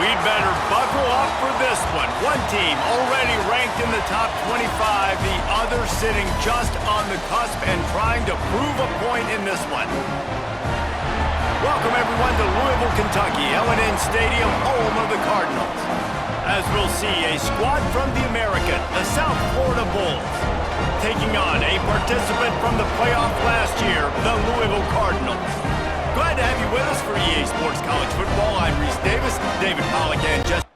We'd better buckle up for this one. One team already ranked in the top 25, the other sitting just on the cusp and trying to prove a point in this one. Welcome everyone to Louisville, Kentucky, L&N Stadium, home of the Cardinals. As we'll see, a squad from the American, the South Florida Bulls, taking on a participant from the playoff last year, the Louisville Cardinals. Glad to have you with us for EA Sports College Football. I'm Reese Davis, David Pollack, and just...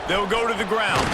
They'll go to the ground.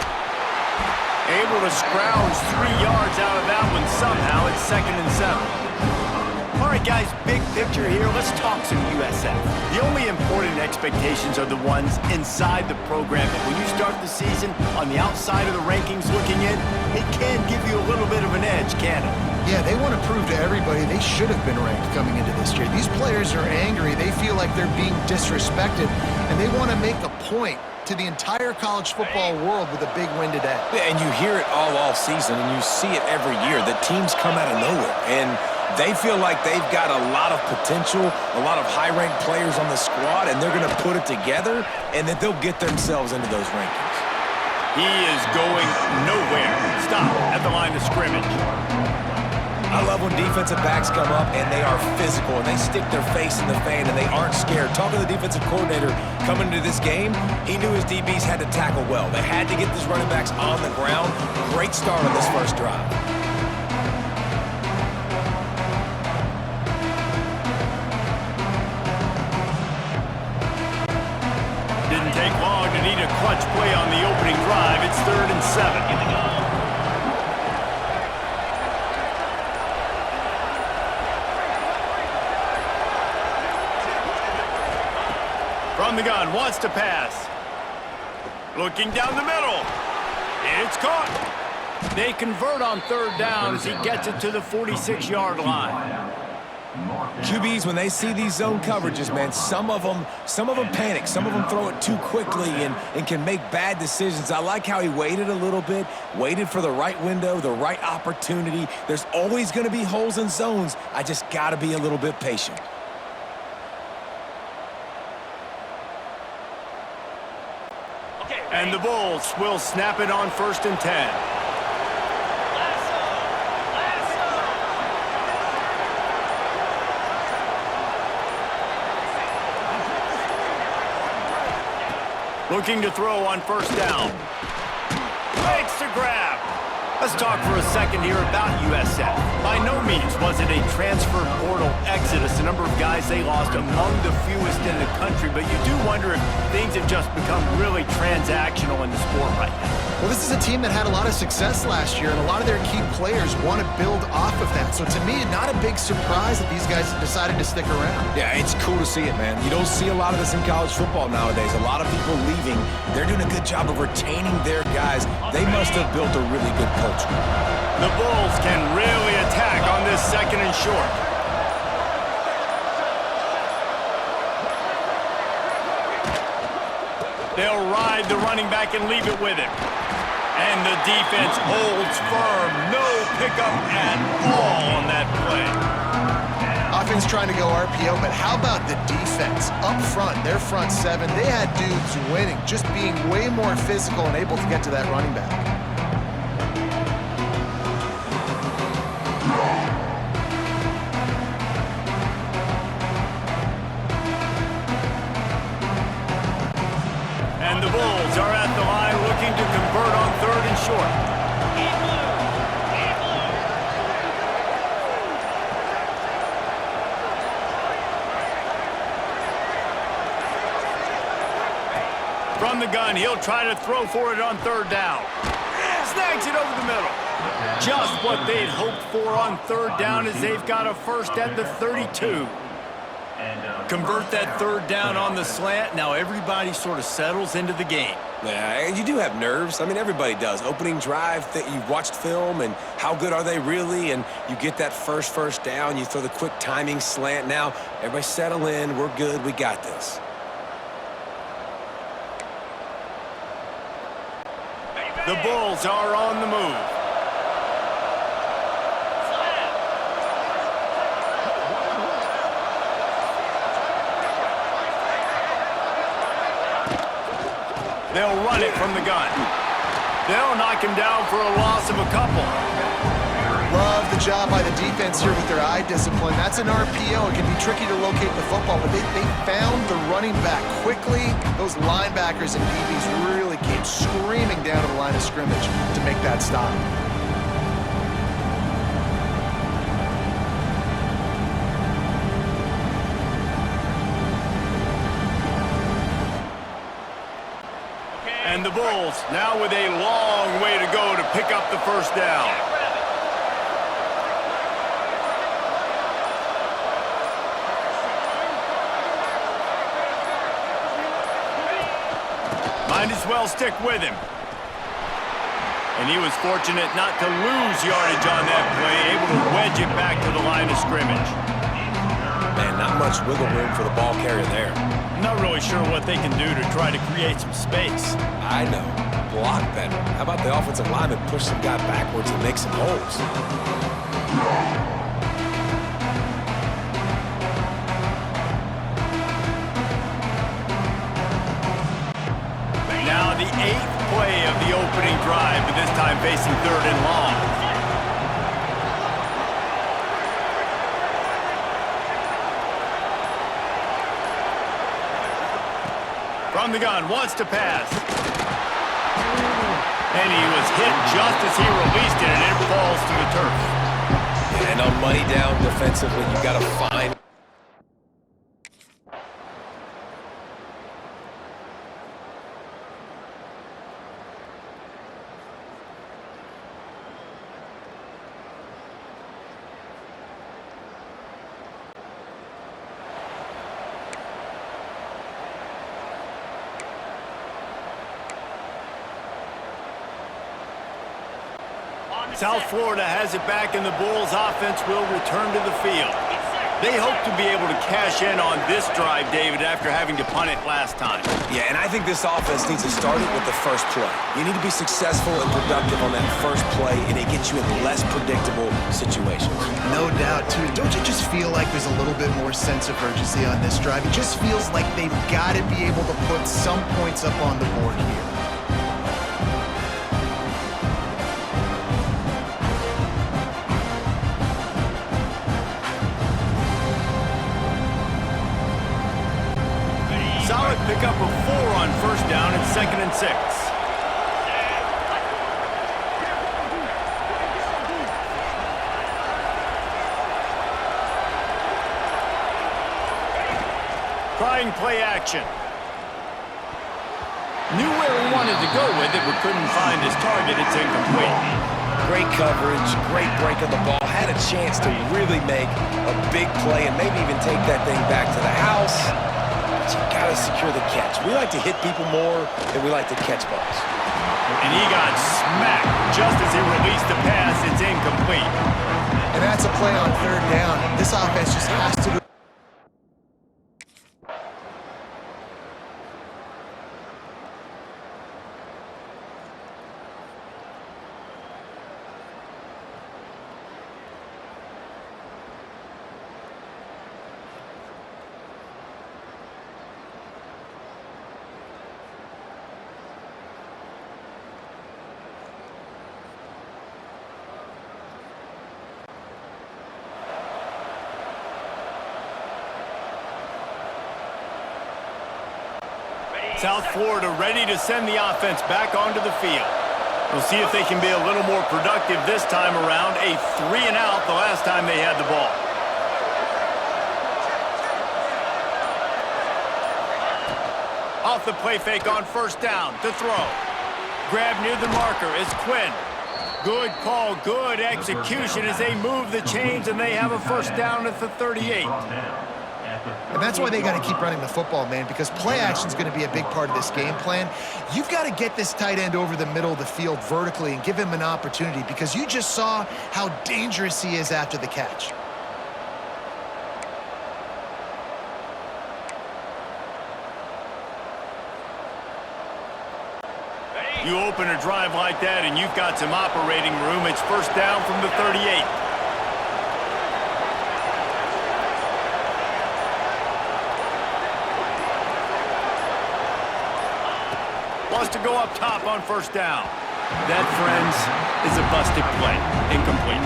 Able to scrounge 3 yards out of that one somehow. It's 2nd and 7. All right, guys, big picture here. Let's talk some USF. The only important expectations are the ones inside the program. But when you start the season on the outside of the rankings looking in, it can give you a little bit of an edge, can it? Yeah, they want to prove to everybody they should have been ranked coming into this year. These players are angry. They feel like they're being disrespected, and they want to make a point to the entire college football world with a big win today. Yeah, and you hear it all season, and you see it every year. The teams come out of nowhere, and they feel like they've got a lot of potential, a lot of high-ranked players on the squad, and they're going to put it together, and that they'll get themselves into those rankings. He is going nowhere. Stop at the line of scrimmage. I love when defensive backs come up and they are physical and they stick their face in the fan and they aren't scared. Talking to the defensive coordinator coming into this game, he knew his DBs had to tackle well. They had to get these running backs on the ground. Great start on this first drive. Didn't take long to need a clutch play on the opening drive. It's 3rd and 7. From the gun, wants to pass. Looking down the middle. It's caught. They convert on 3rd down as he gets it to the 46-yard line. QBs, when they see these zone coverages, man, some of them panic. Some of them throw it too quickly and can make bad decisions. I like how he waited a little bit, waited for the right window, the right opportunity. There's always going to be holes in zones. I just got to be a little bit patient. And the Bulls will snap it on 1st and 10. Looking to throw on 1st down. Makes the grab. Let's talk for a second here about USF. By no means was it a transfer portal exodus. The number of guys they lost among the fewest in the country, but you do wonder if things have just become really transactional in the sport right now. Well, this is a team that had a lot of success last year, and a lot of their key players want to build off of that. So to me, not a big surprise that these guys decided to stick around. Yeah, it's cool to see it, man. You don't see a lot of this in college football nowadays. A lot of people leaving. They're doing a good job of retaining their guys. They must have built a really good culture. The Bulls can really attack on this 2nd and short. They'll ride the running back and leave it with him. And the defense holds firm. No pickup at all on that play. Offense trying to go RPO, but how about the defense? Up front, their front 7, they had dudes winning, just being way more physical and able to get to that running back. And the Bulls are at the line looking to convert on 3rd and short. From the gun, he'll try to throw for it on 3rd down. Snags it over the middle. Just what they'd hoped for on 3rd down as they've got a first at the 32. Convert that 3rd down on the slant. Now everybody sort of settles into the game. Yeah, and you do have nerves. I mean, everybody does. Opening drive, that you've watched film, and how good are they really? And you get that first down, you throw the quick timing slant. Now, everybody settle in. We're good. We got this. The Bulls are on the move. They'll run it from the gun. They'll knock him down for a loss of a couple. Love the job by the defense here with their eye discipline. That's an RPO. It can be tricky to locate the football, but they found the running back quickly. Those linebackers and DBs really came screaming down to the line of scrimmage to make that stop. And the Bulls now with a long way to go to pick up the first down. Might as well stick with him. And he was fortunate not to lose yardage on that play, able to wedge it back to the line of scrimmage. Man, not much wiggle room for the ball carrier there. Not really sure what they can do to try to create some space. I know. Block better. How about the offensive lineman push some guy backwards and make some holes? Now the 8th play of the opening drive, but this time facing 3rd and long. From the gun, wants to pass. And he was hit just as he released it, and it falls to the turf. And on money down defensively, you got to find. South Florida has it back, and the Bulls offense will return to the field. They hope to be able to cash in on this drive, David, after having to punt it last time. Yeah, and I think this offense needs to start it with the first play. You need to be successful and productive on that first play, and it gets you in less predictable situations. No doubt, too. Don't you just feel like there's a little bit more sense of urgency on this drive? It just feels like they've got to be able to put some points up on the board here. Solid pickup of 4 on first down and 2nd and 6. Trying play action. Knew where he wanted to go with it, but couldn't find his target. It's incomplete. Great coverage, great break of the ball. Had a chance to really make a big play and maybe even take that thing back to the house. You gotta secure the catch. We like to hit people more than we like to catch balls. And he got smacked just as he released the pass. It's incomplete. And that's a play on 3rd down. This offense just has to do. South Florida ready to send the offense back onto the field. We'll see if they can be a little more productive this time around. A 3-and-out the last time they had the ball. Off the play fake on first down to throw. Grab near the marker is Quinn. Good call, good execution as they move the chains, and they have a first down at the 38. And that's why they got to keep running the football, man, because play action is going to be a big part of this game plan. You've got to get this tight end over the middle of the field vertically and give him an opportunity, because you just saw how dangerous he is after the catch. You open a drive like that and you've got some operating room. It's first down from the 38. Wants to go up top on first down. That, friends, is a busted play. Incomplete.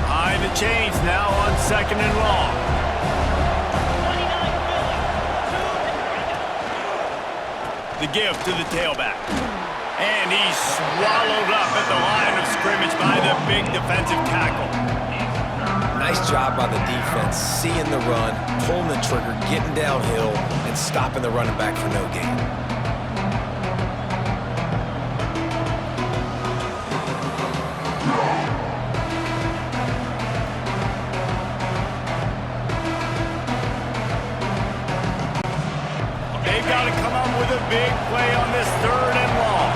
Behind the chains now on second and long. The give to the tailback. And he's swallowed up at the line of scrimmage by the big defensive tackle. Nice job by the defense, seeing the run, pulling the trigger, getting downhill, and stopping the running back for no gain. They've got to come up with a big play on this third and long.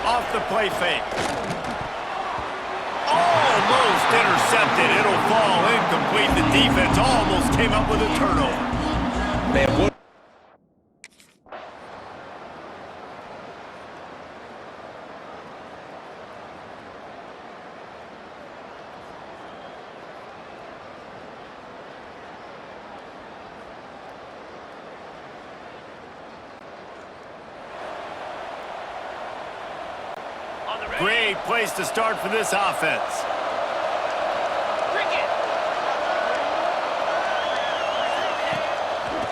Off the play fake. Almost intercepted. It'll fall incomplete. The defense almost came up with a turnover. Man, what? Great place to start for this offense.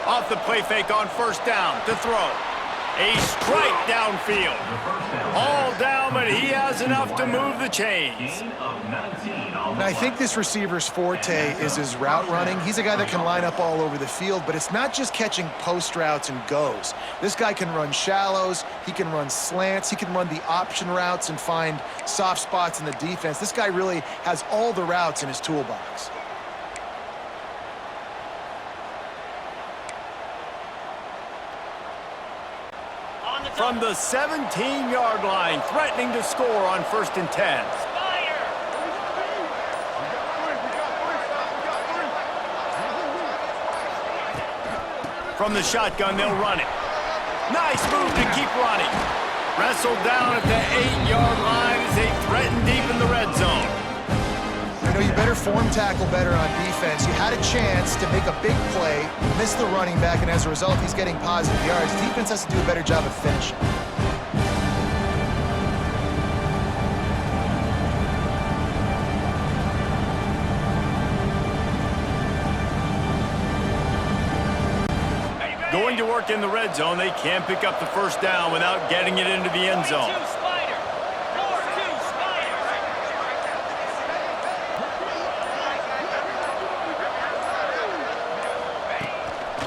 Off the play fake on first down to throw. A strike downfield. All down, but he has enough to move the chains. And I think this receiver's forte is his route running. He's a guy that can line up all over the field, but it's not just catching post routes and goes. This guy can run shallows, he can run slants, he can run the option routes and find soft spots in the defense. This guy really has all the routes in his toolbox. From the 17-yard line, threatening to score on 1st and 10. From the shotgun, they'll run it. Nice move to keep running. Wrestled down at the 8-yard line as they threaten deep in the red zone. You know, you better form tackle better on defense. You had a chance to make a big play, miss the running back, and as a result, he's getting positive yards. Defense has to do a better job of finishing. Going to work in the red zone, they can't pick up the first down without getting it into the end zone.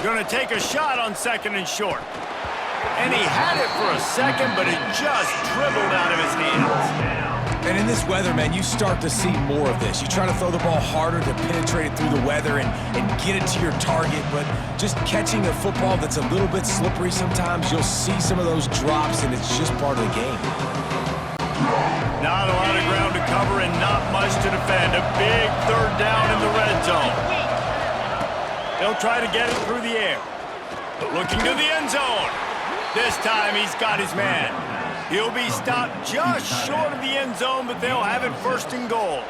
Going to take a shot on 2nd and short. And he had it for a second, but it just dribbled out of his hands. And in this weather, man, you start to see more of this. You try to throw the ball harder to penetrate it through the weather and get it to your target, but just catching a football that's a little bit slippery sometimes, you'll see some of those drops, and it's just part of the game. Not a lot of ground to cover and not much to defend. A big third down in the red zone. They'll try to get it through the air. Looking to the end zone. This time he's got his man. He'll be stopped just short of the end zone, but they'll have it 1st and goal.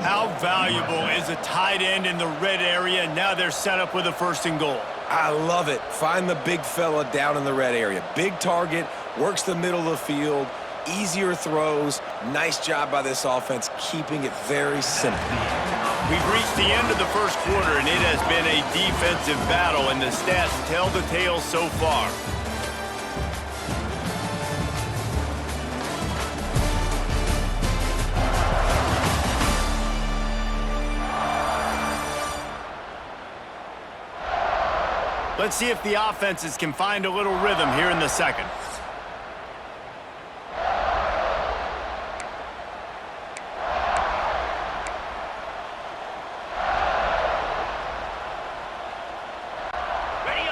How valuable is a tight end in the red area? Now they're set up with a 1st and goal. I love it. Find the big fella down in the red area. Big target, works the middle of the field, easier throws. Nice job by this offense, keeping it very simple. We've reached the end of the first quarter, and it has been a defensive battle, and the stats tell the tale so far. Let's see if the offenses can find a little rhythm here in the second.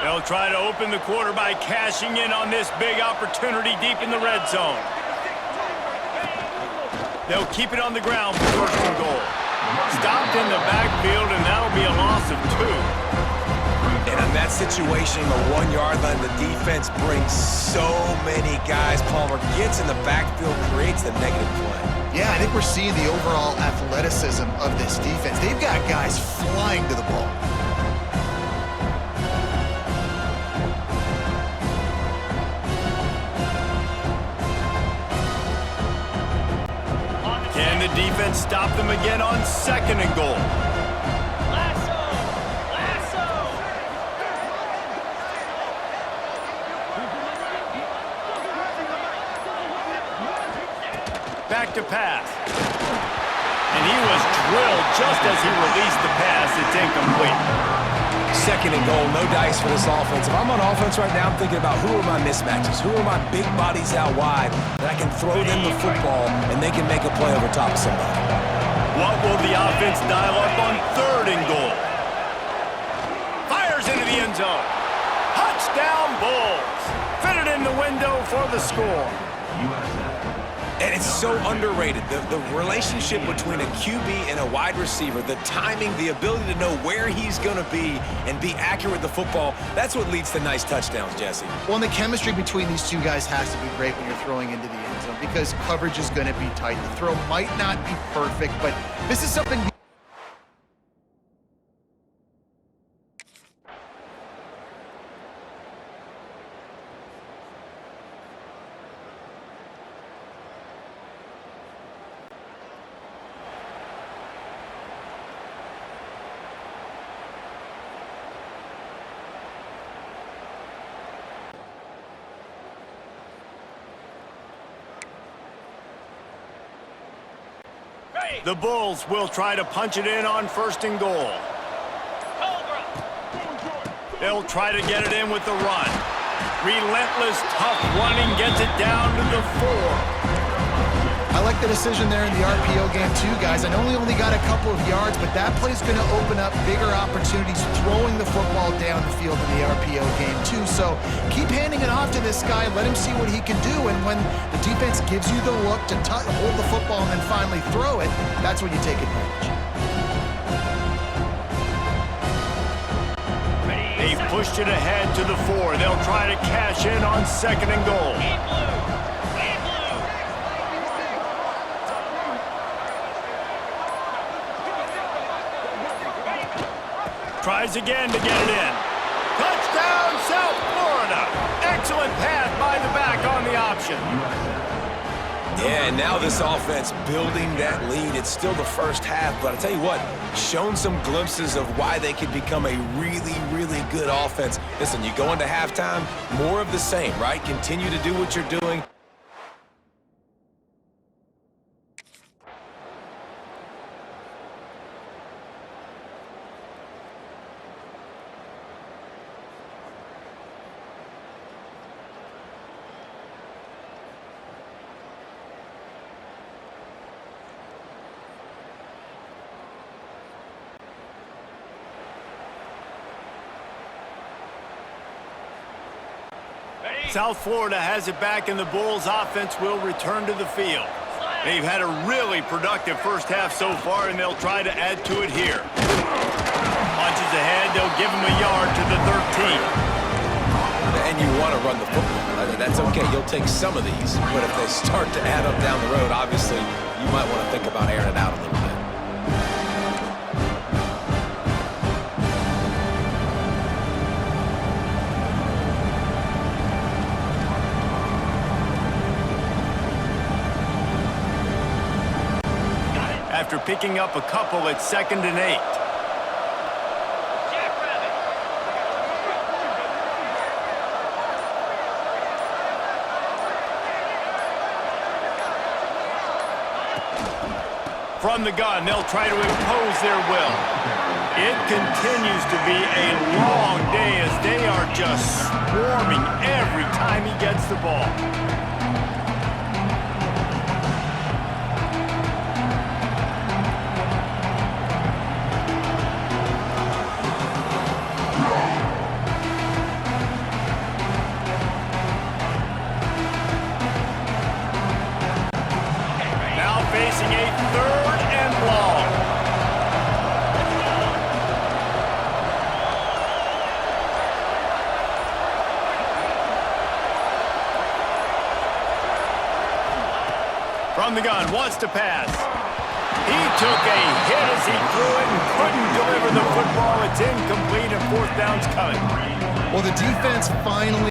They'll try to open the quarter by cashing in on this big opportunity deep in the red zone. They'll keep it on the ground for first and goal. Stopped in the backfield, and that'll be a loss of 2. And in that situation, the 1-yard line, the defense brings so many guys. Palmer gets in the backfield, creates the negative play. Yeah, I think we're seeing the overall athleticism of this defense. They've got guys flying to the ball. Can the defense stop them again on second and goal? Back to pass. And he was drilled just as he released the pass. It's incomplete. Second and goal, no dice for this offense. If I'm on offense right now, I'm thinking about who are my mismatches? Who are my big bodies out wide that I can throw them the football and they can make a play over top of somebody? What will the offense dial up on third and goal? Fires into the end zone. Touchdown Bulls. Fitted in the window for the score. And it's so underrated. The relationship between a QB and a wide receiver, the timing, the ability to know where he's going to be and be accurate with the football, that's what leads to nice touchdowns, Jesse. Well, and the chemistry between these two guys has to be great when you're throwing into the end zone because coverage is going to be tight. The throw might not be perfect, but this is something... The Bulls will try to punch it in on first and goal. They'll try to get it in with the run. Relentless, tough running gets it down to the 4. I like the decision there in the RPO game too, guys. I know he only got a couple of yards, but that play's going to open up bigger opportunities throwing the football down the field in the RPO game too. So keep handing it off to this guy. Let him see what he can do. And when the defense gives you the look to hold the football and then finally throw it, that's when you take advantage. They've pushed it ahead to the 4. They'll try to cash in on second and goal. Tries again to get it in. Touchdown, South Florida. Excellent pass by the back on the option. Yeah, and now this offense building that lead. It's still the first half, but I tell you what, shown some glimpses of why they could become a really, really good offense. Listen, you go into halftime, more of the same, right? Continue to do what you're doing. South Florida has it back, and the Bulls offense will return to the field. They've had a really productive first half so far, and they'll try to add to it here. Punches ahead, they'll give him a yard to the 13. And you want to run the football. That's okay. You'll take some of these, but if they start to add up down the road, obviously, you might want to think about airing it out a little bit. After picking up a couple, it's 2nd and 8. From the gun, they'll try to impose their will. It continues to be a long day as they are just swarming every time he gets the ball. Now facing a 3rd and long. From the gun, wants to pass. He took a hit as he threw it and couldn't deliver the football. It's incomplete and 4th down's coming. Well, the defense finally...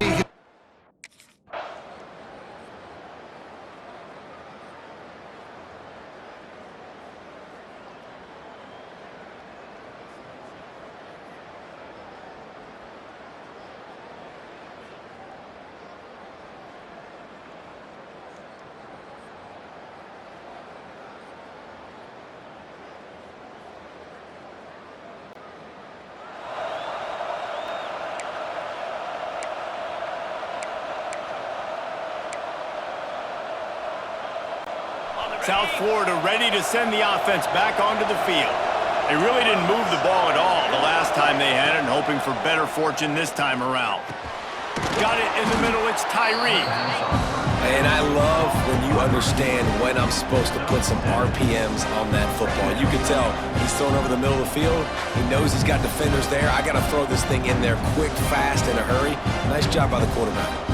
South Florida ready to send the offense back onto the field. They really didn't move the ball at all the last time they had it, and hoping for better fortune this time around. Got it in the middle, it's Tyree. And I love when you understand when I'm supposed to put some RPMs on that football. You can tell he's thrown over the middle of the field. He knows he's got defenders there. I got to throw this thing in there quick, fast, in a hurry. Nice job by the quarterback.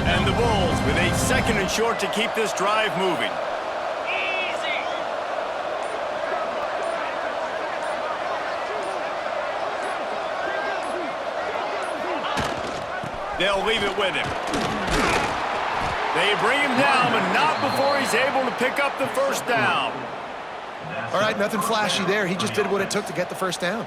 And the Bulls with a 2nd and short to keep this drive moving. They'll leave it with him. They bring him down, but not before he's able to pick up the 1st down. All right, nothing flashy there. He just did what it took to get the 1st down.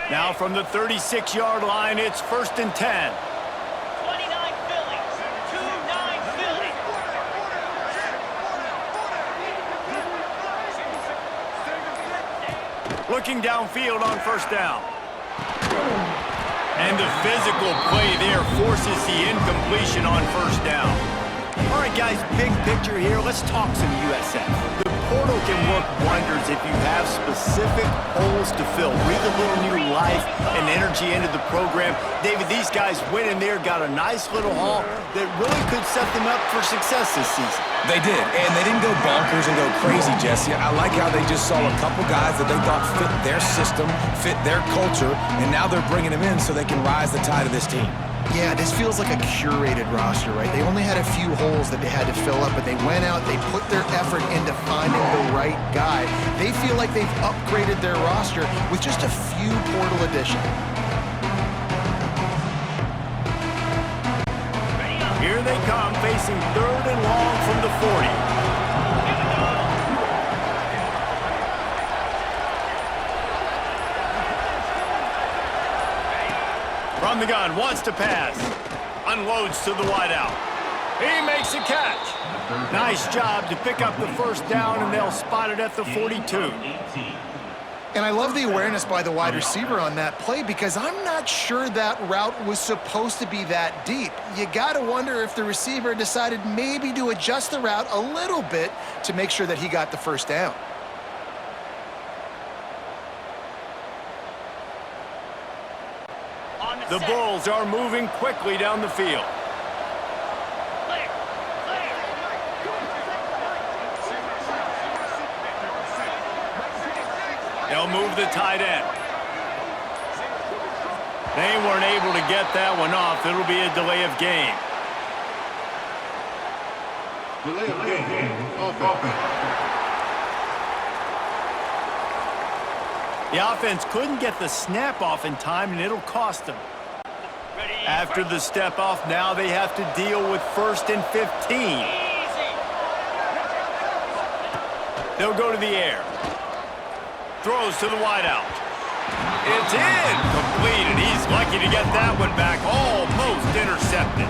Now from the 36-yard line, it's 1st and 10. 29 Philly. 2-9 Philly. Looking downfield on 1st down. And the physical play there forces the incompletion on 1st down. All right, guys, big picture here. Let's talk some USF. The portal can work wonders if you have specific holes to fill. Breathe a little new life and energy into the program. David, these guys went in there, got a nice little haul that really could set them up for success this season. They did, and they didn't go bonkers and go crazy, Jesse. I like how they just saw a couple guys that they thought fit their system, fit their culture, and now they're bringing them in so they can rise the tide of this team. Yeah, this feels like a curated roster, right? They only had a few holes that they had to fill up, but they went out, they put their effort into finding the right guy. They feel like they've upgraded their roster with just a few portal additions. Here they come, facing 3rd and long from the 40. From the gun, wants to pass. Unloads to the wideout. He makes a catch. Nice job to pick up the 1st down, and they'll spot it at the 42. And I love the awareness by the wide receiver on that play because I'm not sure that route was supposed to be that deep. You got to wonder if the receiver decided maybe to adjust the route a little bit to make sure that he got the 1st down. The Bulls are moving quickly down the field. They'll move the tight end. They weren't able to get that one off. It'll be a delay of game. Delay of game. Offense. The offense couldn't get the snap off in time, and it'll cost them. After the step off, now they have to deal with 1st and 15. They'll go to the air. Throws to the wideout. It's in. Complete, and he's lucky to get that one back. Almost intercepted.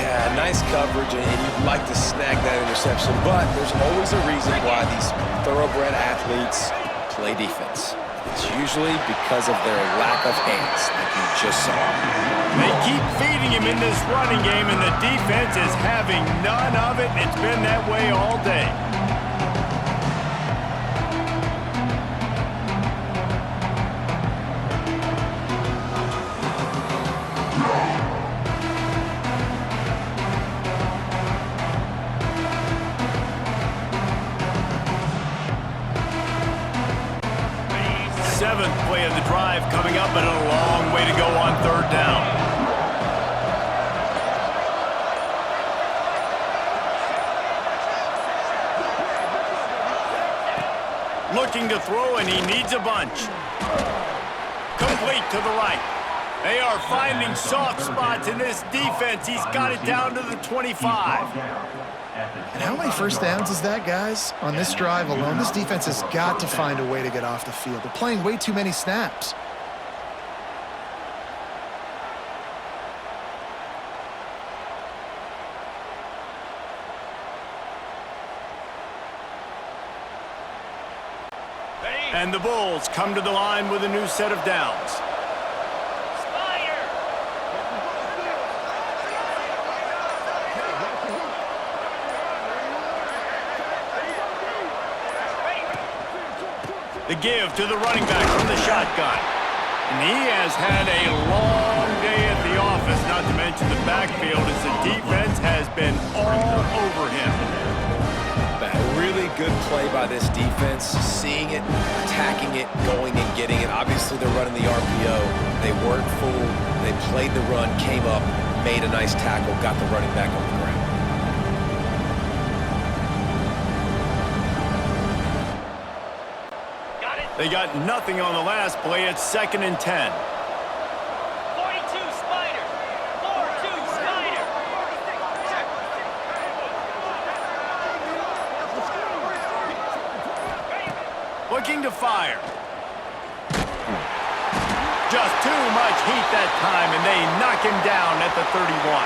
Yeah, nice coverage, and you'd like to snag that interception, but there's always a reason why these thoroughbred athletes play defense. It's usually because of their lack of hands, like you just saw. They keep feeding him in this running game, and the defense is having none of it, and it's been that way all day. Seventh play of the drive coming up, but a long way to go on 3rd down. Looking to throw, and he needs a bunch. Complete to the right. They are finding soft spots in this defense. He's got it down to the 25. And how many first downs is that, guys? On this drive alone, this defense has got to find a way to get off the field. They're playing way too many snaps. And the Bulls come to the line with a new set of downs. The give to the running back from the shotgun. And he has had a long day at the office, not to mention the backfield, as the defense has been all over him. A really good play by this defense, seeing it, attacking it, going and getting it. Obviously, they're running the RPO. They weren't fooled. They played the run, came up, made a nice tackle, got the running back on the ground. They got nothing on the last play. It's 2nd and 10. 42 Spider. 4-2 Spider. Looking to fire. Just too much heat that time, and they knock him down at the 31.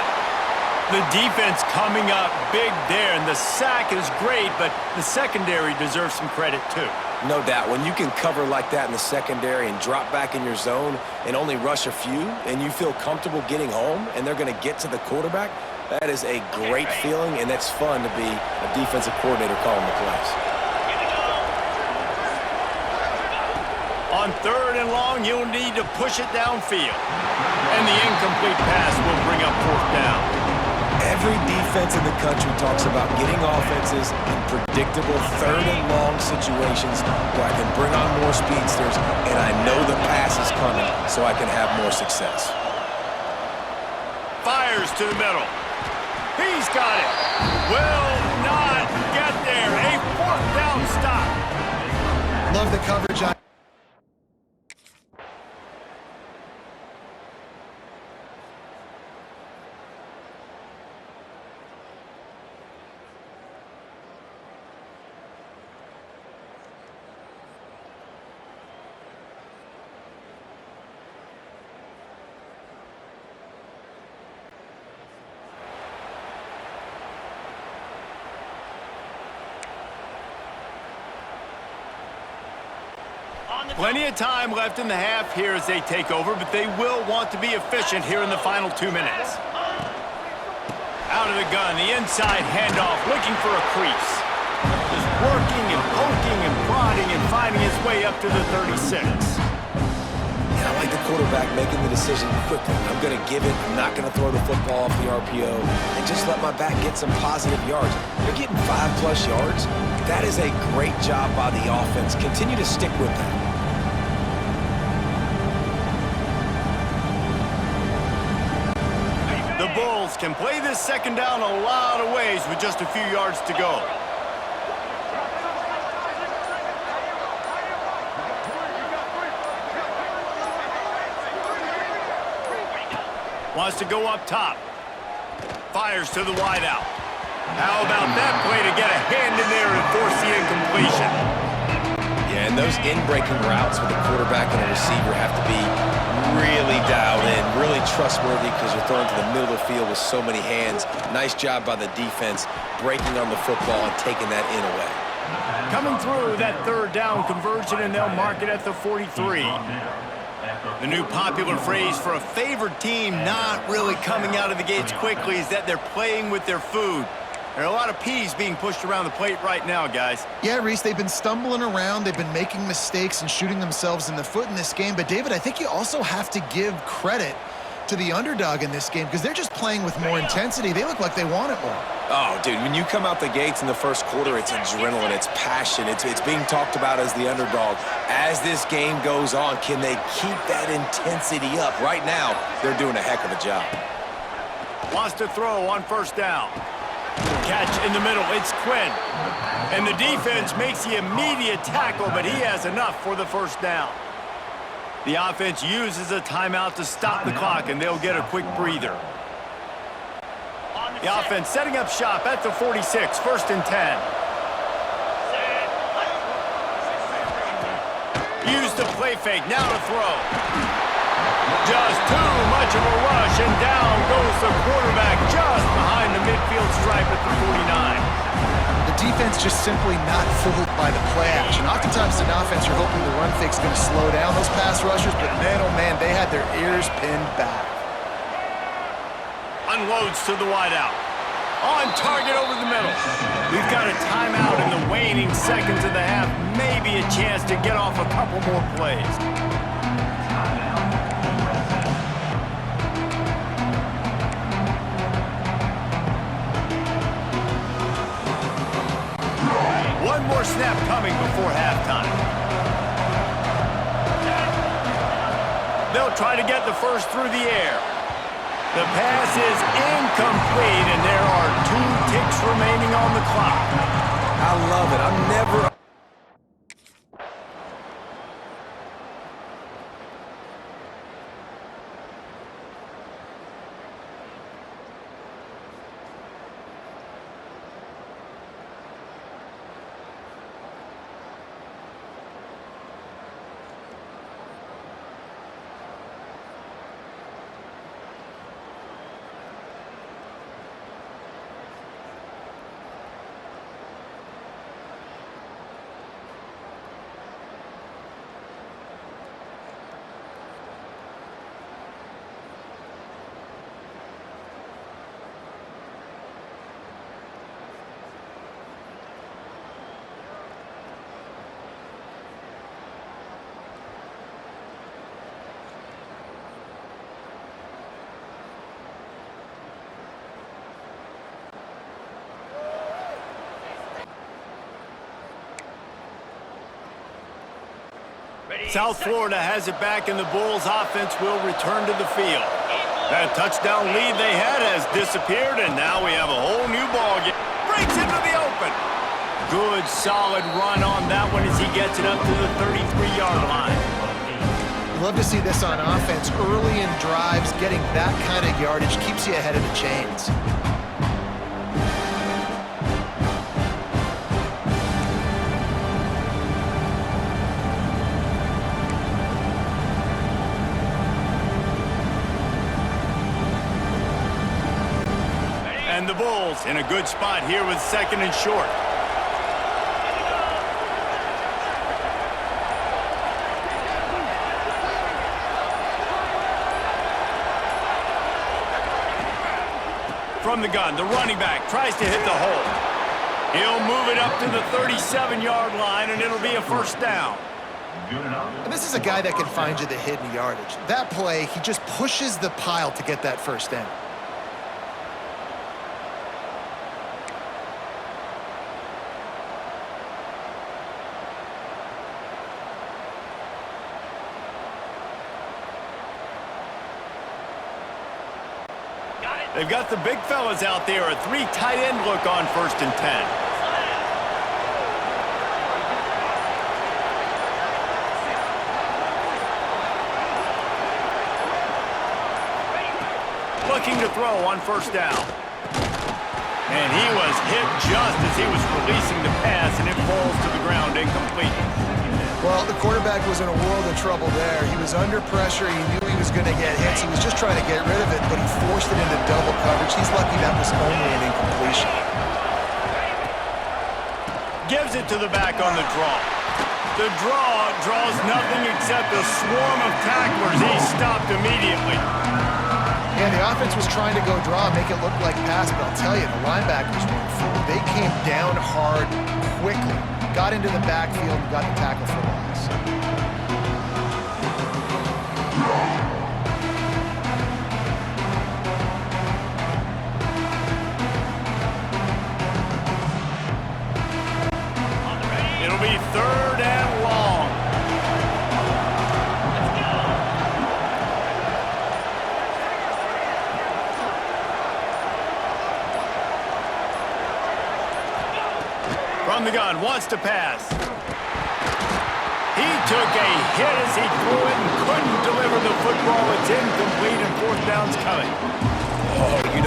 The defense coming up big there, and the sack is great, but the secondary deserves some credit too. No doubt. When you can cover like that in the secondary and drop back in your zone and only rush a few, and you feel comfortable getting home, and they're going to get to the quarterback, that is a great feeling, and it's fun to be a defensive coordinator calling the plays. On 3rd and long, you'll need to push it downfield. And the incomplete pass will bring up 4th down. Every defense in the country talks about getting offenses in predictable 3rd and long situations where I can bring on more speedsters and I know the pass is coming so I can have more success. Fires to the middle. He's got it. Will not get there. A 4th down stop. Love the coverage on. Plenty of time left in the half here as they take over, but they will want to be efficient here in the final 2 minutes. Out of the gun, the inside handoff, looking for a crease. Just working and poking and prodding and finding his way up to the 36. Yeah, I like the quarterback making the decision quickly. I'm going to give it. I'm not going to throw the football off the RPO and just let my back get some positive yards. They're getting 5+ yards. That is a great job by the offense. Continue to stick with that. The Bulls can play this 2nd down a lot of ways with just a few yards to go. Wants to go up top. Fires to the wideout. How about that play to get a hand in there and force the incompletion? Yeah, and those in-breaking routes with the quarterback and the receiver have to be really dialed in, really trustworthy because you're throwing to the middle of the field with so many hands. Nice job by the defense breaking on the football and taking that in away. Coming through that third down conversion, and they'll mark it at the 43. The new popular phrase for a favored team not really coming out of the gates quickly is that they're playing with their food. There are a lot of peas being pushed around the plate right now, guys. Yeah, Reese, they've been stumbling around. They've been making mistakes and shooting themselves in the foot in this game. But, David, I think you also have to give credit to the underdog in this game because they're just playing with more intensity. They look like they want it more. Oh, dude, when you come out the gates in the first quarter, it's adrenaline, it's passion, it's being talked about as the underdog. As this game goes on, can they keep that intensity up? Right now, they're doing a heck of a job. Wants to throw on first down. Catch in the middle, it's Quinn. And the defense makes the immediate tackle, but he has enough for the first down. The offense uses a timeout to stop the clock, and they'll get a quick breather. The offense setting up shop at the 46, first and 10. Use the play fake, now to throw. Just too much of a rush, and down goes the quarterback just behind the midfield stripe at the 49. The defense just simply not fooled by the play action. Oftentimes in offense, you're hoping the run fake's going to slow down those pass rushers, but man, oh man, they had their ears pinned back. Unloads to the wideout. On target over the middle. We've got a timeout in the waning seconds of the half. Maybe a chance to get off a couple more plays. One more snap coming before halftime. They'll try to get the first through the air. The pass is incomplete, and there are 2 ticks remaining on the clock. I love it. I'm never... South Florida has it back, and the Bulls offense will return to the field. That touchdown lead they had has disappeared, and now we have a whole new ball game. Breaks into the open. Good, solid run on that one as he gets it up to the 33-yard line. Love to see this on offense. Early in drives, getting that kind of yardage keeps you ahead of the chains. And the Bulls in a good spot here with second and short. From the gun, the running back tries to hit the hole. He'll move it up to the 37-yard line, and it'll be a first down. And this is a guy that can find you the hidden yardage. That play, he just pushes the pile to get that first down. They've got the big fellas out there, a 3 tight end look on first and 10. looking to throw on first down. And he was hit just as he was releasing the pass, and it falls to the ground incomplete. Well, the quarterback was in a world of trouble there. He was under pressure. He knew he was going to get hits. He was just trying to get rid of it, but he forced it into double coverage. He's lucky that was only an incompletion. Gives it to the back on the draw. The draw draws nothing except a swarm of tacklers. He's stopped immediately. Yeah, the offense was trying to go draw, make it look like pass, but I'll tell you, the linebackers weren't fooled. They came down hard quickly, got into the backfield, and got the tackle for loss. It'll be 3rd and long. From the gun, wants to pass. He took a hit as he threw it and couldn't deliver the football. It's incomplete and 4th down's coming. Oh, you know.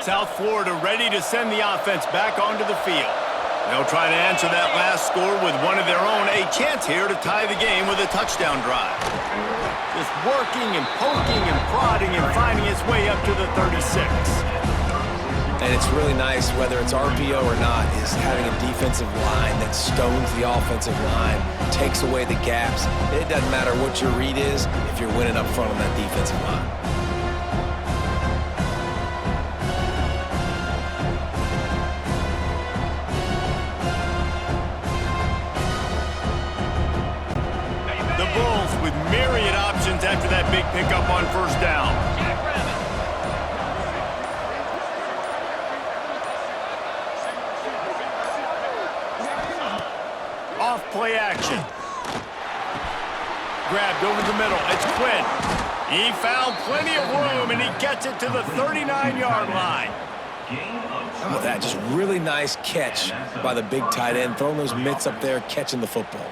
South Florida ready to send the offense back onto the field. They'll try to answer that last score with one of their own. A chance here to tie the game with a touchdown drive. Just working and poking and prodding and finding its way up to the 36. And it's really nice, whether it's RPO or not, is having a defensive line that stones the offensive line, takes away the gaps. It doesn't matter what your read is if you're winning up front on that defensive line. With myriad options after that big pickup on first down. Off play action. Grabbed over the middle. It's Quinn. He found plenty of room, and he gets it to the 39-yard line. Oh, that just really nice catch by the big tight end, throwing those mitts up there, catching the football.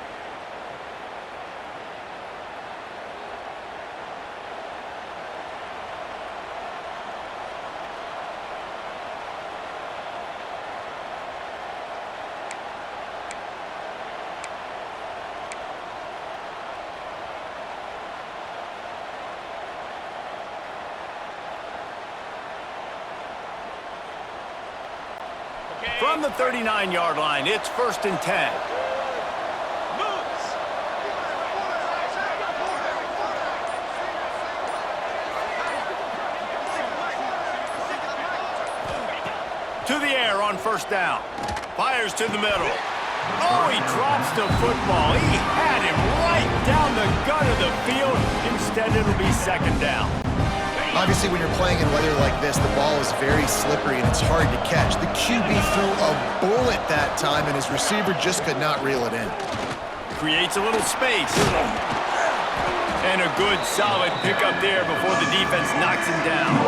From the 39-yard line, it's 1st and 10. To the air on first down. Fires to the middle. Oh, he drops the football. He had him right down the gut of the field. Instead, it'll be 2nd down. Obviously, when you're playing in weather like this, the ball is very slippery and it's hard to catch. The QB threw a bullet that time, and his receiver just could not reel it in. Creates a little space. And a good, solid pickup there before the defense knocks him down.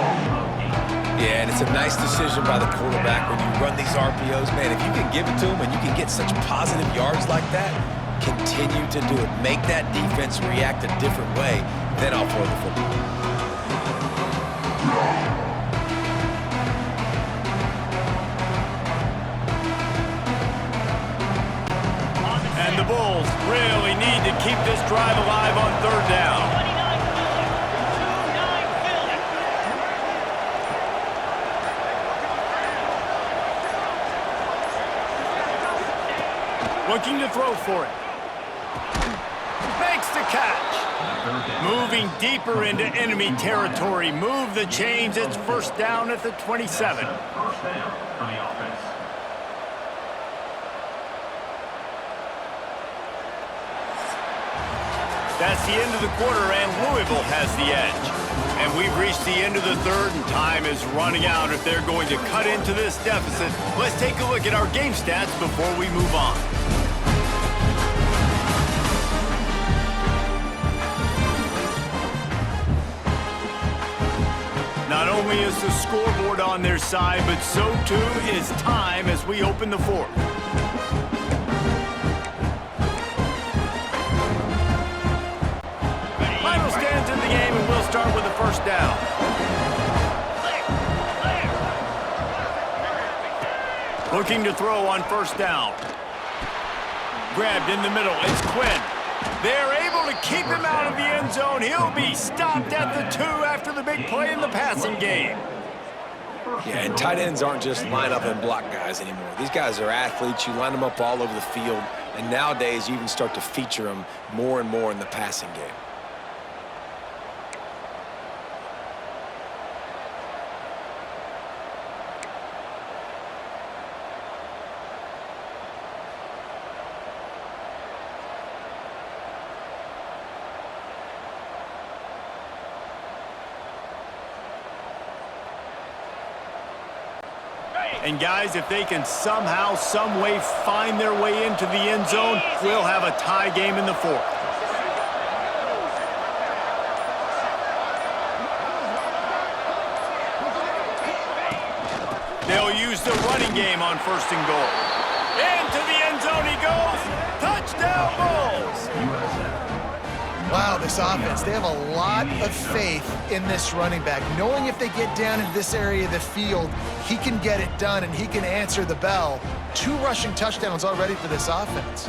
Yeah, and it's a nice decision by the quarterback when you run these RPOs. Man, if you can give it to him and you can get such positive yards like that, continue to do it. Make that defense react a different way, then I'll throw the football. And the Bulls really need to keep this drive alive on 3rd down. 29 Looking to throw for it. Makes the catch. Moving deeper into enemy territory. Move the chains. It's 1st down at the 27. That's the end of the quarter, and Louisville has the edge. And we've reached the end of the third, and time is running out if they're going to cut into this deficit. Let's take a look at our game stats before we move on. Not only is the scoreboard on their side, but so too is time as we open the fourth. Final stands in the game, and we'll start with the first down. Looking to throw on first down. Grabbed in the middle. It's Quinn. They're able to keep him out of the end zone. He'll be stopped at the 2 after the big play in the passing game. Yeah, and tight ends aren't just line up and block guys anymore. These guys are athletes. You line them up all over the field, and nowadays you even start to feature them more and more in the passing game. And guys, if they can somehow, some way find their way into the end zone, we'll have a tie game in the fourth. They'll use the running game on first and goal. Into the end zone he goes. Touchdown, Bulls! Wow, this offense, they have a lot of faith in this running back. Knowing if they get down into this area of the field, he can get it done and he can answer the bell. 2 rushing touchdowns already for this offense.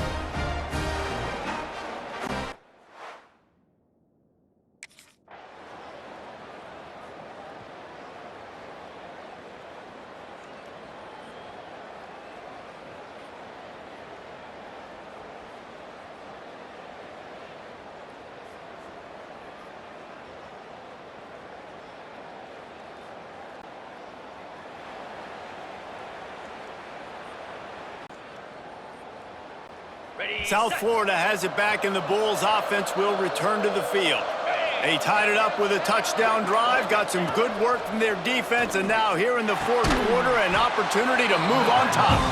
South Florida has it back, and the Bulls offense will return to the field. They tied it up with a touchdown drive, got some good work from their defense, and now here in the fourth quarter, an opportunity to move on top.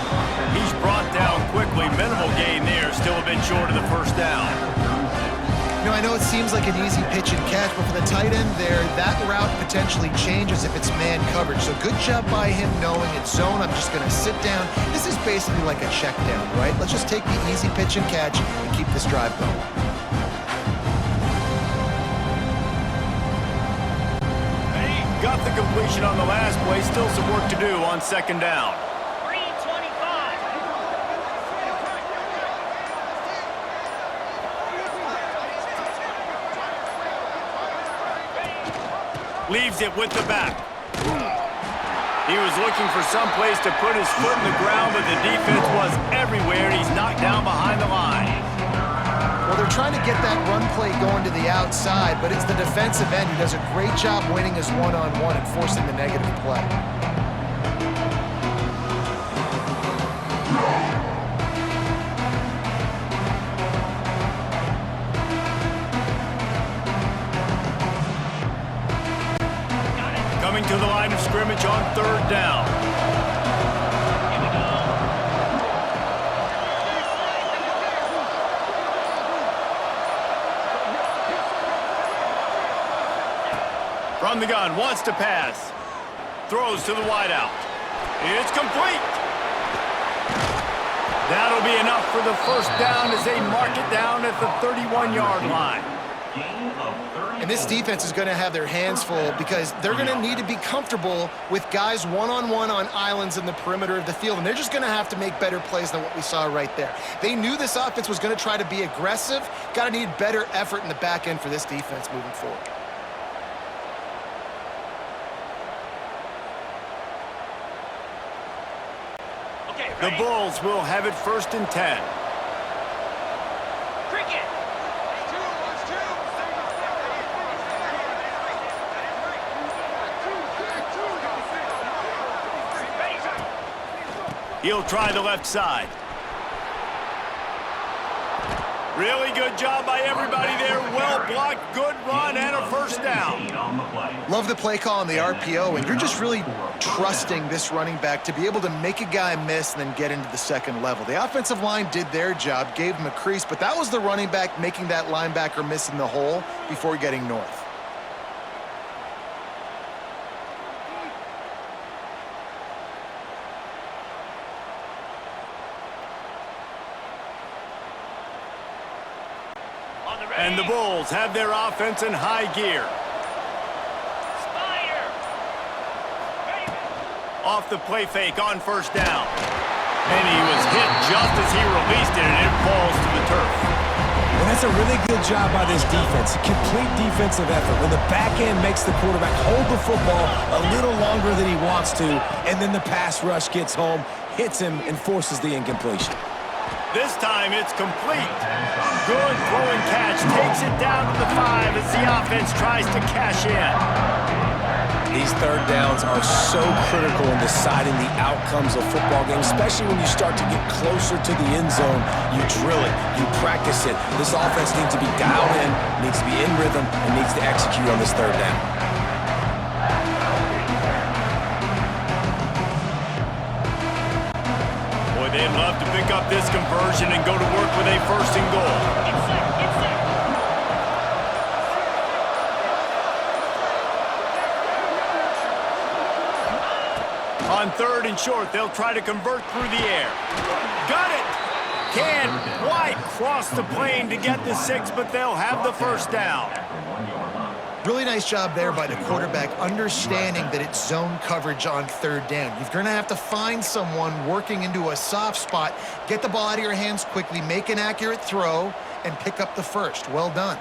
He's brought down quickly. Minimal gain there, still a bit short of the first down. You know, I know it seems like an easy pitch and catch, but for the tight end there, that route potentially changes if it's man coverage. So good job by him knowing it's zone. I'm just going to sit down. This is basically like a check down, right? Let's just take the easy pitch and catch and keep this drive going. Got the completion on the last play. Still some work to do on second down. 3:25. Leaves it with the back. He was looking for some place to put his foot in the ground, but the defense was everywhere, and he's knocked down behind the line. Well, they're trying to get that run play going to the outside, but it's the defensive end who does a great job winning his one-on-one and forcing the negative play. Coming to the line of scrimmage on third down. From the gun, wants to pass. Throws to the wideout. It's complete. That'll be enough for the first down as they mark it down at the 31-yard line. And this defense is going to have their hands full because they're going to need to be comfortable with guys one-on-one on islands in the perimeter of the field, and they're just going to have to make better plays than what we saw right there. They knew this offense was going to try to be aggressive. Got to need better effort in the back end for this defense moving forward. The Bulls will have it first and 10. Cricket. He'll try the left side. Really good job by everybody there. Well blocked, good run, and a first down. Love the play call on the RPO, and you're just really trusting this running back to be able to make a guy miss and then get into the second level. The offensive line did their job, gave him a crease, but that was the running back making that linebacker miss in the hole before getting north. And the Bulls have their offense in high gear. Spider. Off the play fake on first down. And he was hit just as he released it, and it falls to the turf. And that's a really good job by this defense. Complete defensive effort. When the back end makes the quarterback hold the football a little longer than he wants to, and then the pass rush gets home, hits him, and forces the incompletion. This time it's complete. Good throwing catch. Takes it down to the 5 as the offense tries to cash in. These third downs are so critical in deciding the outcomes of football games, especially when you start to get closer to the end zone. You drill it. You practice it. This offense needs to be dialed in, needs to be in rhythm, and needs to execute on this third down. They'd love to pick up this conversion and go to work with a first and goal. On third and short, they'll try to convert through the air. Got it! Can't quite cross the plane to get the 6, but they'll have the first down. Really nice job there by the quarterback, understanding that it's zone coverage on third down. You're going to have to find someone working into a soft spot, get the ball out of your hands quickly, make an accurate throw, and pick up the first. Well done.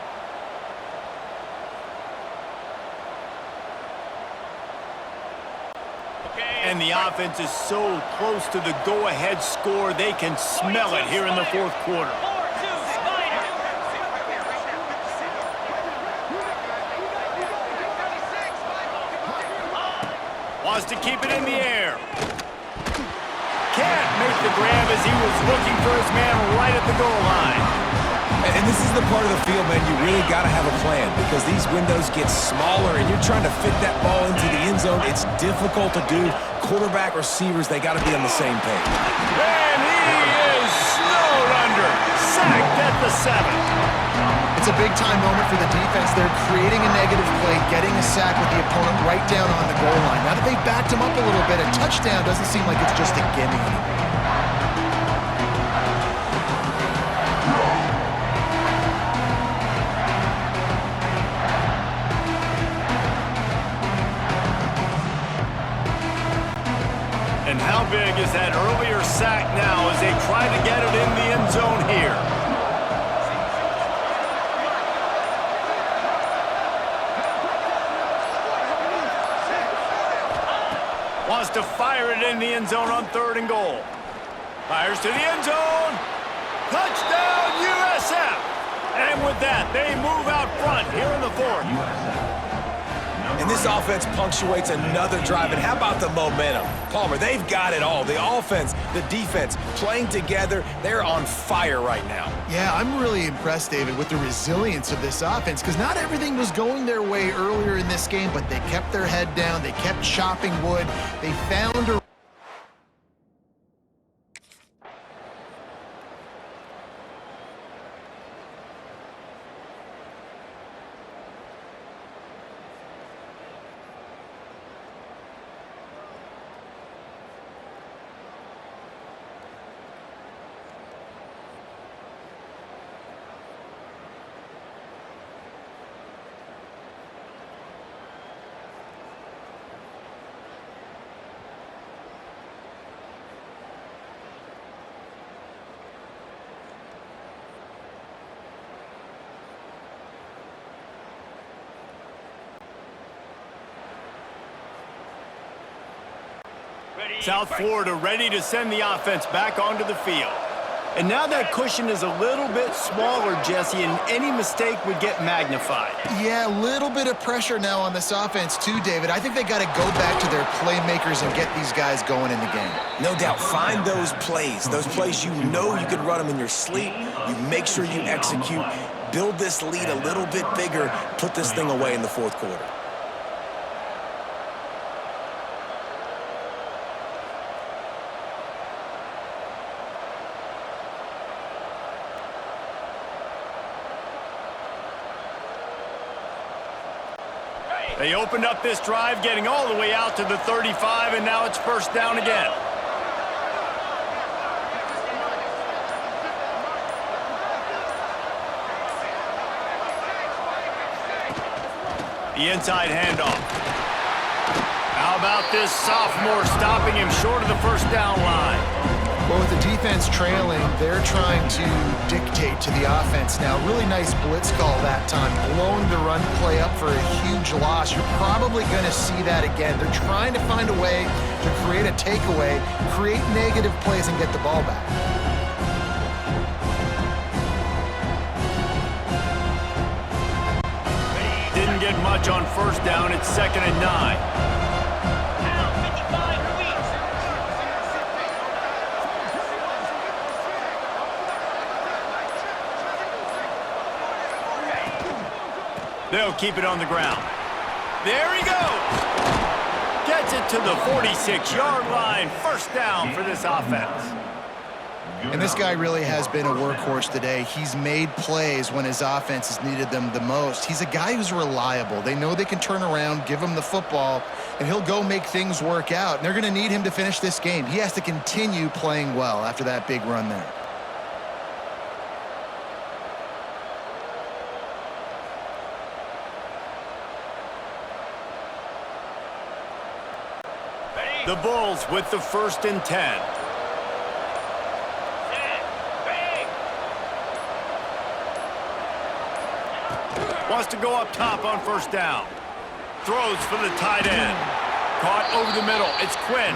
And the offense is so close to the go-ahead score, they can smell it here in the fourth quarter. Wants to keep it in the air. Can't make the grab as he was looking for his man right at the goal line. And this is the part of the field, man, you really got to have a plan because these windows get smaller and you're trying to fit that ball into the end zone. It's difficult to do. Quarterback, receivers, they got to be on the same page. And he is snowed under. Sacked at the 7. It's a big-time moment for the defense. They're creating a negative play, getting a sack with the opponent right down on the goal line. Now that they've backed him up a little bit, a touchdown doesn't seem like it's just a gimme anymore. And how big is that earlier sack now as they try to get it in the end zone here? Wants to fire it in the end zone on third and goal. Fires to the end zone. Touchdown, USF! And with that, they move out front here in the fourth. And this offense punctuates another drive. And how about the momentum? Palmer, they've got it all. The offense, the defense, playing together. They're on fire right now. Yeah, I'm really impressed, David, with the resilience of this offense because not everything was going their way earlier in this game, but they kept their head down. They kept chopping wood. They found a South Florida ready to send the offense back onto the field. And now that cushion is a little bit smaller, Jesse, and any mistake would get magnified. Yeah, a little bit of pressure now on this offense too, David. I think they got to go back to their playmakers and get these guys going in the game. No doubt. Find those plays you know you can run them in your sleep. You make sure you execute. Build this lead a little bit bigger. Put this thing away in the fourth quarter. They opened up this drive, getting all the way out to the 35, and now it's first down again. The inside handoff. How about this sophomore stopping him short of the first down line? Well, with the defense trailing, they're trying to dictate to the offense now. Really nice blitz call that time, blowing the run play up for a huge loss. You're probably going to see that again. They're trying to find a way to create a takeaway, create negative plays, and get the ball back. Didn't get much on first down. It's 2nd and 9. They'll keep it on the ground. There he goes. Gets it to the 46-yard line. First down for this offense. And this guy really has been a workhorse today. He's made plays when his offense has needed them the most. He's a guy who's reliable. They know they can turn around, give him the football, and he'll go make things work out. And they're going to need him to finish this game. He has to continue playing well after that big run there. The Bulls with the 1st and 10. Wants to go up top on first down. Throws for the tight end. Caught over the middle. It's Quinn.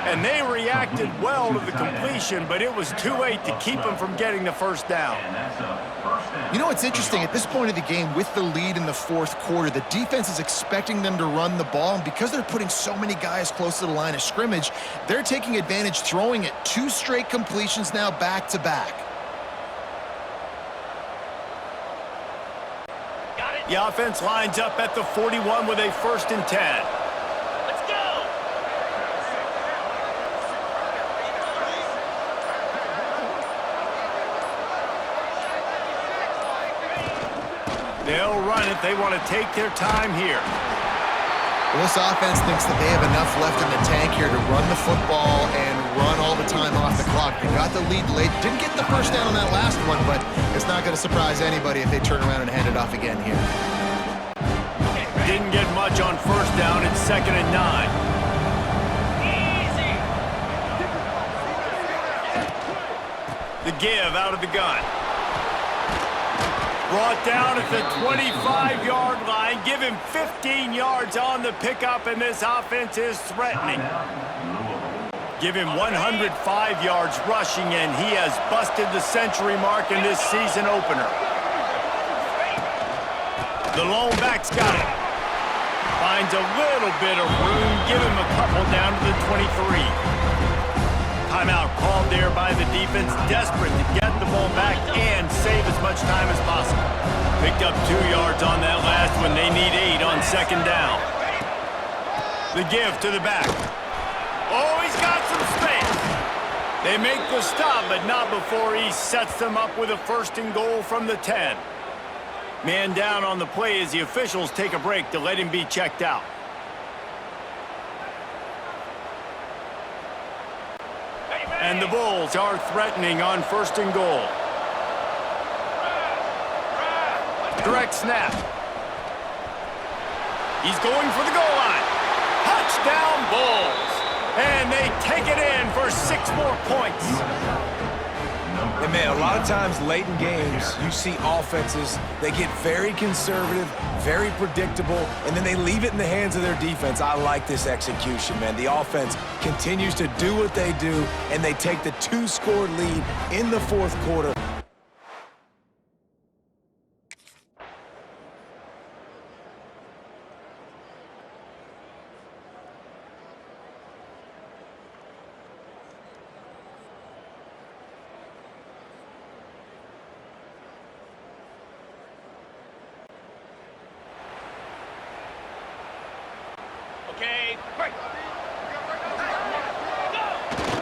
And they reacted well to the completion, but it was too late to keep them from getting the first down. You know what's interesting? At this point of the game, with the lead in the fourth quarter, the defense is expecting them to run the ball, and because they're putting so many guys close to the line of scrimmage, they're taking advantage, throwing it 2 straight completions now back-to-back. The offense lines up at the 41 with a 1st and 10. Let's go! They'll run it. They want to take their time here. Well, this offense thinks that they have enough left in the tank here to run the football and run all the time off the clock. They got the lead late. Didn't get the first down on that last one, but it's not going to surprise anybody if they turn around and hand it off again here. Didn't get much on first down. It's 2nd and 9. Easy! The give out of the gun. Brought down at the 25-yard line. Give him 15 yards on the pickup, and this offense is threatening. Give him 105 yards rushing, and he has busted the century mark in this season opener. The lone back's got it. Finds a little bit of room. Give him a couple down to the 23. Timeout called there by the defense, desperate to get the ball back and save as much time as possible. Picked up 2 yards on that last one. They need 8 on 2nd down. The give to the back. Oh, he's got some space. They make the stop, but not before he sets them up with a 1st and goal from the 10. Man down on the play as the officials take a break to let him be checked out. And the Bulls are threatening on 1st and goal. Direct snap. He's going for the goal line. Touchdown Bulls. And they take it in for 6 more points. And, man, a lot of times late in games, you see offenses, they get very conservative, very predictable, and then they leave it in the hands of their defense. I like this execution, man. The offense continues to do what they do, and they take the 2-score lead in the fourth quarter. Okay, break.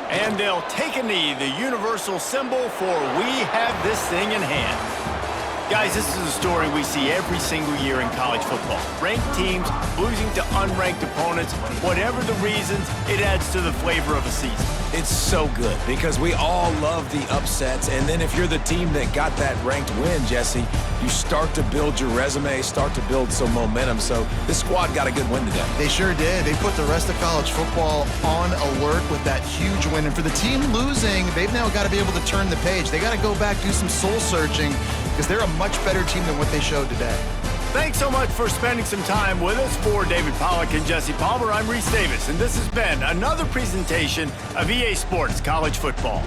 And they'll take a knee, the universal symbol for we have this thing in hand. Guys, this is a story we see every single year in college football. Ranked teams losing to unranked opponents. Whatever the reasons, it adds to the flavor of a season. It's so good because we all love the upsets, and then if you're the team that got that ranked win, Jesse, you start to build your resume, start to build some momentum. So this squad got a good win today. They sure did. They put the rest of college football on alert with that huge win. And for the team losing, they've now got to be able to turn the page. They got to go back, do some soul searching, because they're a much better team than what they showed today. Thanks so much for spending some time with us. For David Pollack and Jesse Palmer, I'm Reese Davis, and this has been another presentation of EA Sports College Football.